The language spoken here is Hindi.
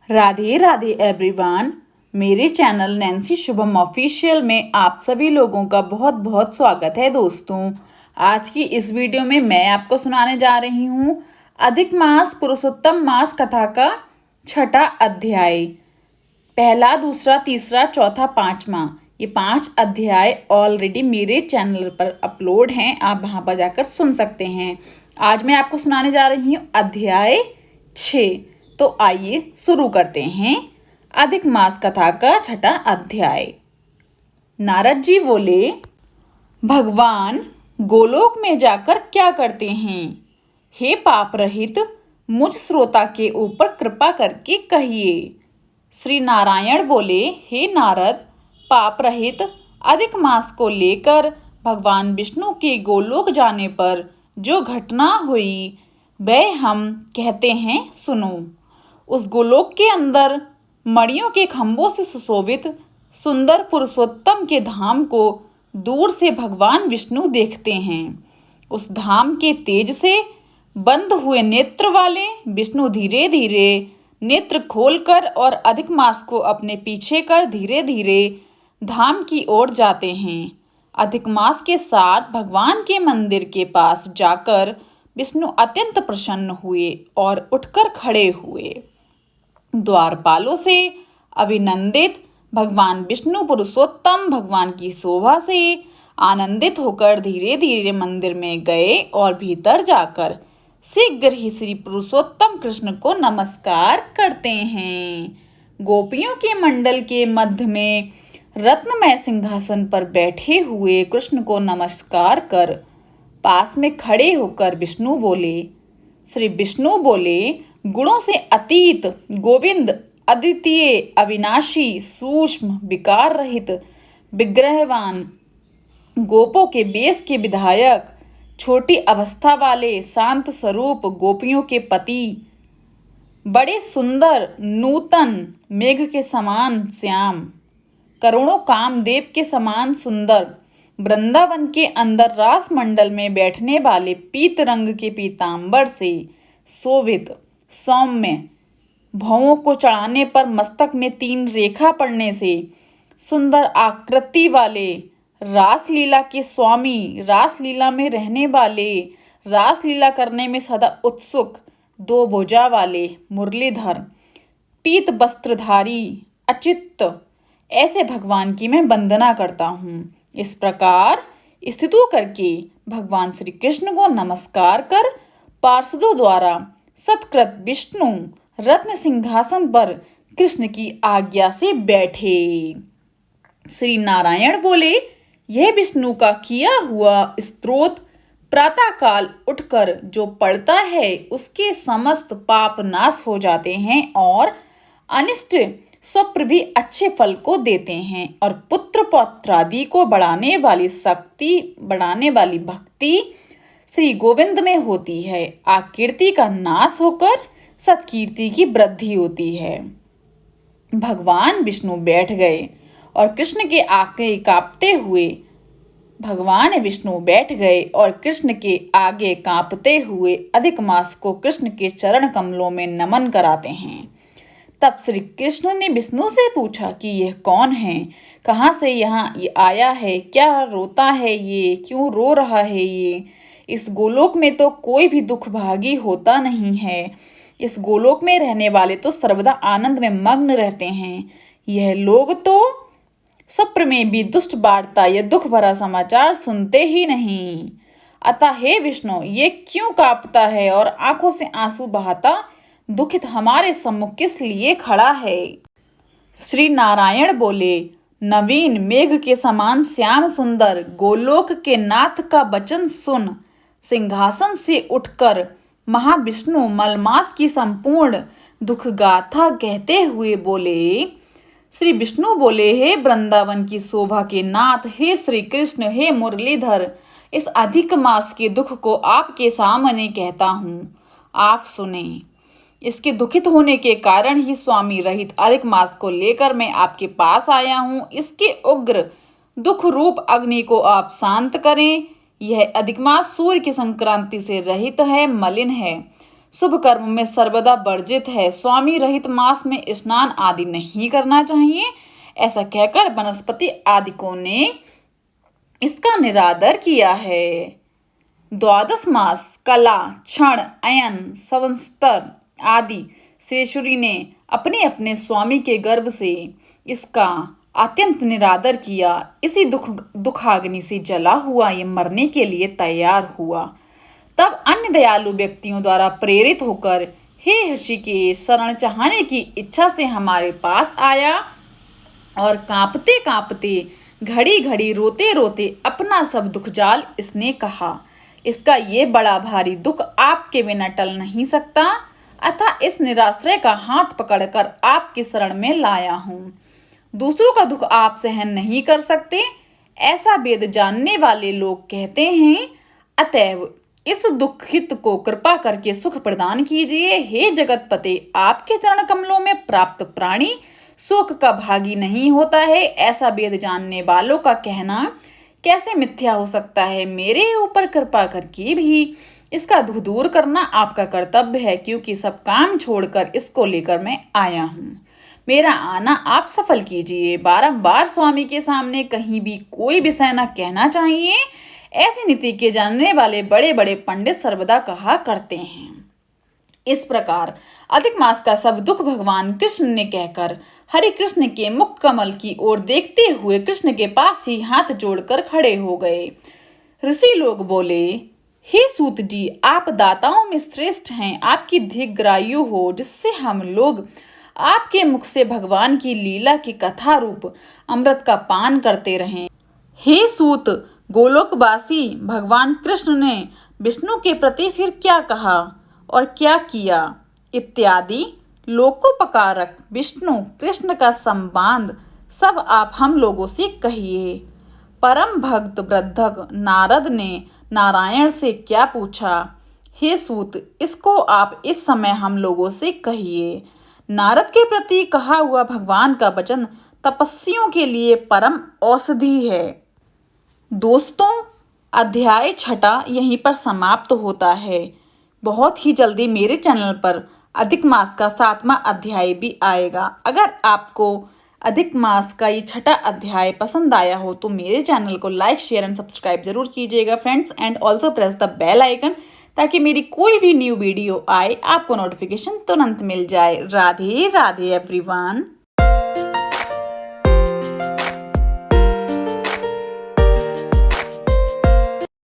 राधे राधे एवरीवन। मेरे चैनल नैन्सी शुभम ऑफिशियल में आप सभी लोगों का बहुत बहुत स्वागत है दोस्तों। आज की इस वीडियो में मैं आपको सुनाने जा रही हूँ अधिक मास पुरुषोत्तम मास कथा का छठा अध्याय। पहला, दूसरा, तीसरा, चौथा, पांचवा, ये 5 अध्याय ऑलरेडी मेरे चैनल पर अपलोड हैं, आप वहाँ पर जाकर सुन सकते हैं। आज मैं आपको सुनाने जा रही हूँ अध्याय 6। तो आइए शुरू करते हैं अधिक मास कथा का छठा अध्याय। नारद जी बोले, भगवान गोलोक में जाकर क्या करते हैं? हे पाप रहित मुझ श्रोता के ऊपर कृपा करके कहिए। श्री नारायण बोले, हे नारद, पाप रहित अधिक मास को लेकर भगवान विष्णु के गोलोक जाने पर जो घटना हुई वह हम कहते हैं, सुनो। उस गोलोक के अंदर मणियों के खंभों से सुशोभित सुंदर पुरुषोत्तम के धाम को दूर से भगवान विष्णु देखते हैं। उस धाम के तेज से बंद हुए नेत्र वाले विष्णु धीरे धीरे नेत्र खोलकर और अधिक मास को अपने पीछे कर धीरे धीरे धाम की ओर जाते हैं। अधिक मास के साथ भगवान के मंदिर के पास जाकर विष्णु अत्यंत प्रसन्न हुए और उठकर खड़े हुए। द्वारपालों से अभिनंदित भगवान विष्णु पुरुषोत्तम भगवान की शोभा से आनंदित होकर धीरे धीरे मंदिर में गए और भीतर जाकर शीघ्र ही श्री पुरुषोत्तम कृष्ण को नमस्कार करते हैं। गोपियों के मंडल के मध्य में रत्नमय सिंहासन पर बैठे हुए कृष्ण को नमस्कार कर पास में खड़े होकर विष्णु बोले, श्री विष्णु बोले, गुणों से अतीत गोविंद अद्वितीय अविनाशी सूक्ष्म विकार रहित विग्रहवान गोपों के बेस के विधायक छोटी अवस्था वाले शांत स्वरूप गोपियों के पति बड़े सुंदर नूतन मेघ के समान श्याम करोड़ों कामदेव के समान सुंदर वृंदावन के अंदर रास मंडल में बैठने वाले पीत रंग के पीतांबर से शोभित सौम्य भौओं को चढ़ाने पर मस्तक में 3 रेखा पड़ने से सुंदर आकृति वाले रासलीला के स्वामी, रासलीला में रहने वाले, रासलीला करने में सदा उत्सुक 2 भुजा वाले मुरलीधर पीत वस्त्रधारी अच्युत ऐसे भगवान की मैं वंदना करता हूँ। इस प्रकार स्थित करके भगवान श्री कृष्ण को नमस्कार कर पार्षदों द्वारा सत्कृत विष्णु रत्न सिंहासन पर कृष्ण की आज्ञा से बैठे। श्री नारायण बोले, यह विष्णु का किया हुआ स्तोत्र प्रातः काल उठकर जो पढ़ता है उसके समस्त पाप नाश हो जाते हैं और अनिष्ट स्वप्न भी अच्छे फल को देते हैं और पुत्र पौत्रादि को बढ़ाने वाली शक्ति, बढ़ाने वाली भक्ति श्री गोविंद में होती है। आकीर्ति का नाश होकर सत्कीर्ति की वृद्धि होती है। भगवान विष्णु बैठ गए और कृष्ण के आगे कांपते हुए भगवान विष्णु बैठ गए और कृष्ण के आगे कांपते हुए अधिक मास को कृष्ण के चरण कमलों में नमन कराते हैं। तब श्री कृष्ण ने विष्णु से पूछा कि यह कौन है, कहाँ से यहाँ ये आया है, क्या रोता है, ये क्यों रो रहा है ये? इस गोलोक में तो कोई भी दुख भागी होता नहीं है। इस गोलोक में रहने वाले तो सर्वदा आनंद में मग्न रहते हैं। यह लोग तो स्वप्न में भी दुष्ट वार्ता या दुख भरा समाचार सुनते ही नहीं। अतः हे विष्णु, ये क्यों कांपता है और आंखों से आंसू बहाता दुखित हमारे सम्मुख किस लिए खड़ा है? श्री नारायण बोले, नवीन मेघ के समान श्याम सुंदर गोलोक के नाथ का वचन सुन सिंहासन से उठकर महाविष्णु मलमास की संपूर्ण दुख गाथा कहते हुए बोले। श्री विष्णु बोले, हे वृंदावन की शोभा के नाथ, हे श्री कृष्ण, हे मुरलीधर, इस अधिक मास के दुख को आपके सामने कहता हूँ, आप सुने। इसके दुखित होने के कारण ही स्वामी रहित अधिक मास को लेकर मैं आपके पास आया हूँ। इसके उग्र दुख रूप अग्नि को आप शांत करें। यह अधिक मास सूर्य की संक्रांति से रहित है, मलिन है। शुभ कर्म में सर्वदा वर्जित है। स्वामी रहित मास में स्नान आदि नहीं करना चाहिए। ऐसा कहकर वनस्पति आदिकों ने इसका निरादर किया है। द्वादश मास कला, क्षण, अयन, संवत्सर आदि श्रेष्ठी ने अपने अपने स्वामी के गर्भ से इसका अत्यंत निरादर किया। इसी दुखाग्नि से जला हुआ ये मरने के लिए तैयार हुआ। तब अन्य दयालु व्यक्तियों द्वारा प्रेरित होकर हे ऋषिकेश शरण चाहने की इच्छा से हमारे पास आया और कांपते कांपते घड़ी घड़ी रोते रोते अपना सब दुख जाल इसने कहा। इसका ये बड़ा भारी दुख आपके बिना टल नहीं सकता, अतः इस निराश्रय का हाथ पकड़कर आपकी शरण में लाया हूँ। दूसरों का दुख आप सहन नहीं कर सकते, ऐसा वेद जानने वाले लोग कहते हैं। अतएव इस दुखित को कृपा करके सुख प्रदान कीजिए। हे जगतपते, आपके चरण कमलों में प्राप्त प्राणी शोक का भागी नहीं होता है, ऐसा वेद जानने वालों का कहना कैसे मिथ्या हो सकता है। मेरे ऊपर कृपा करके भी इसका दुख दूर करना आपका कर्तव्य है, क्योंकि सब काम छोड़कर इसको लेकर मैं आया हूँ। मेरा आना आप सफल कीजिए। बारंबार स्वामी के सामने कहीं भी कोई विषय न कहना चाहिए, ऐसी नीति के जानने वाले बड़े बड़े पंडित सर्वदा कहा करते हैं। इस प्रकार अधिक मास का सब दुख भगवान कृष्ण ने कहकर हरि कृष्ण के मुख कमल की ओर देखते हुए कृष्ण के पास ही हाथ जोड़कर खड़े हो गए। ऋषि लोग बोले, हे सूत जी, आप दाताओं में श्रेष्ठ हैं। आपकी दीर्घायु हो, जिससे हम लोग आपके मुख से भगवान की लीला की कथा रूप अमृत का पान करते रहें। हे सूत, गोलोकवासी भगवान कृष्ण ने विष्णु के प्रति फिर क्या कहा और क्या किया इत्यादि लोकोपकारक विष्णु कृष्ण का संवाद सब आप हम लोगों से कहिए। परम भक्त वृद्धक नारद ने नारायण से क्या पूछा? हे सूत, इसको आप इस समय हम लोगों से कहिए। नारद के प्रति कहा हुआ भगवान का वचन तपस्वियों के लिए परम औषधि है। दोस्तों, अध्याय 6 यहीं पर समाप्त होता है। बहुत ही जल्दी मेरे चैनल पर अधिक मास का 7वां अध्याय भी आएगा। अगर आपको अधिक मास का ये 6ठा अध्याय पसंद आया हो तो मेरे चैनल को लाइक, शेयर एंड सब्सक्राइब जरूर कीजिएगा friends, and also press the bell icon, ताकि मेरी कोई भी न्यू वीडियो आए आपको नोटिफिकेशन तुरंत मिल जाए। राधे राधे एवरीवन।